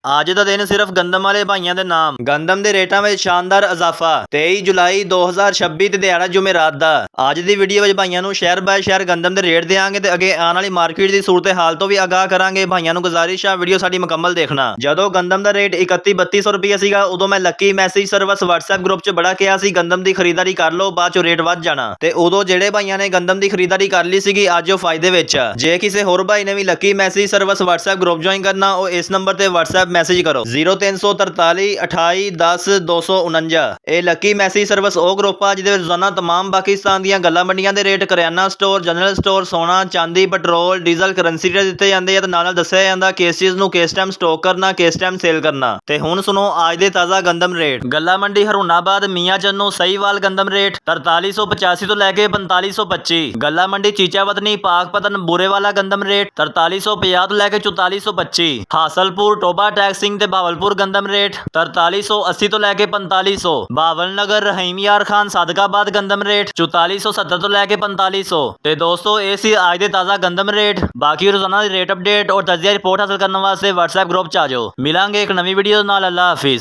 ਅੱਜ ਦਾ ਦਿਨ ਸਿਰਫ ਗੰਦਮ ਵਾਲੇ ਭਾਈਆਂ ਦੇ ਨਾਮ। ਗੰਦਮ ਦੇ ਰੇਟਾਂ ਵਿੱਚ ਸ਼ਾਨਦਾਰ ਇਜ਼ਾਫਾ। 23 ਜੁਲਾਈ 2026 ਤੇ ਦਿਹਾੜਾ ਜੁਮੇਰਾਤ ਦਾ। ਅੱਜ ਦੀ ਵੀਡੀਓ ਵਿੱਚ ਭਾਈਆਂ ਨੂੰ ਸ਼ਹਿਰ ਬਾਏ ਸ਼ਹਿਰ ਗੰਦਮ ਦੇ ਰੇਟ ਦੇਾਂਗੇ ਤੇ ਅੱਗੇ ਆਉਣ ਵਾਲੀ ਮਾਰਕੀਟ ਦੀ ਸੂਰਤ ਹਾਲ ਤੋਂ ਵੀ ਆਗਾਹ ਕਰਾਂਗੇ। ਭਾਈਆਂ ਨੂੰ ਗੁਜ਼ਾਰਿਸ਼ ਆ ਵੀਡੀਓ ਸਾਡੀ ਮੁਕੰਮਲ ਦੇਖਣਾ। ਜਦੋਂ ਗੰਦਮ ਦਾ ਰੇਟ 31-3200 ਰੁਪਏ ਸੀਗਾ ਉਦੋਂ ਮੈਂ Lucky message service WhatsApp group 'ਚ ਬੜਾ ਕਿਹਾ ਸੀ ਗੰਦਮ ਦੀ ਖਰੀਦਦਾਰੀ ਕਰ ਲਓ, ਬਾਅਦ 'ਚੋਂ ਰੇਟ ਵੱਧ ਜਾਣਾ। ਤੇ ਉਦੋਂ ਜਿਹੜੇ ਭਾਈਆਂ ਨੇ ਗੰਦਮ ਦੀ ਖਰੀਦਦਾਰੀ ਕਰ ਲਈ ਸੀਗੀ ਅੱਜ ਉਹ ਫਾਇਦੇ ਵਿੱਚ ਆ। ਜੇ ਕਿਸੇ ਹੋਰ ਭਾਈ ਨੇ ਵੀ lucky message service WhatsApp group join ਕਰਨਾ ਉਹ ਇਸ ਨੰਬਰ ਤੇ WhatsApp ਮੈਸੇਜ ਕਰੋ 0343 28 10 249। ਇਹ ਲੱਕੀ ਮੈਸੇਜ ਸਰਵਿਸ ਉਹ ਗਰੁੱਪ ਆ ਜਿਹਦੇ ਵਿੱਚ ਰੋਜ਼ਾਨਾ तमाम ਪਾਕਿਸਤਾਨ ਦੀਆਂ ਗੱਲਾਂ ਮੰਡੀਆਂ ਦੇ ਰੇਟ, ਕਰਿਆਨਾ ਸਟੋਰ, ਜਨਰਲ ਸਟੋਰ, ਸੋਨਾ, ਚਾਂਦੀ, ਪੈਟਰੋਲ, ਡੀਜ਼ਲ, ਕਰੰਸੀ ਰੇਟ ਦਿੱਤੇ ਜਾਂਦੇ ਆ ਤੇ ਨਾਲ ਦੱਸਿਆ ਜਾਂਦਾ ਕਿਸ ਚੀਜ਼ ਨੂੰ ਕਿਸ ਟਾਈਮ ਸਟਾਕ ਕਰਨਾ, ਕਿਸ ਟਾਈਮ ਸੇਲ ਕਰਨਾ। ਤੇ ਹੁਣ ਸੁਣੋ ਅੱਜ ਦੇ ਤਾਜ਼ਾ ਗੰਦਮ ਰੇਟ। ਗੱਲਾ ਮੰਡੀ ਹਰੂਨਾਬਾਦ ਮੀਆਂ ਚੰਨੂ ਸਹੀਵਾਲ ਗੰਦਮ ਰੇਟ 4385 ਤੋਂ ਲੈ ਕੇ 4525। ਗੱਲਾ ਮੰਡੀ ਚੀਚਾਵਤਨੀ ਪਾਕਪਤਨ ਬੂਰੇਵਾਲਾ ਗੰਦਮ ਰੇਟ 4350 ਤੋਂ ਲੈ ਕੇ 4425। ਹਾਸਲਪੁਰ ਟੋਬਾ ਟੈਕ ਸਿੰਘ ਤੇ भावलपुर गंदम रेट 4380 तो लैके 4500। भावल नगर रहीम यार खान सादकाबाद गंदम रेट 4470 तो लैके 4500। ते दोस्तों ये सी आज दे ताज़ा गंदम रेट। बाकी रोजाना रेट अपडेट और तजिया रिपोर्ट हासिल करने वास्ते WhatsApp ग्रुप च आ जाओ। मिलांगे एक नवी वीडियो नाल। अल्लाह हाफिज।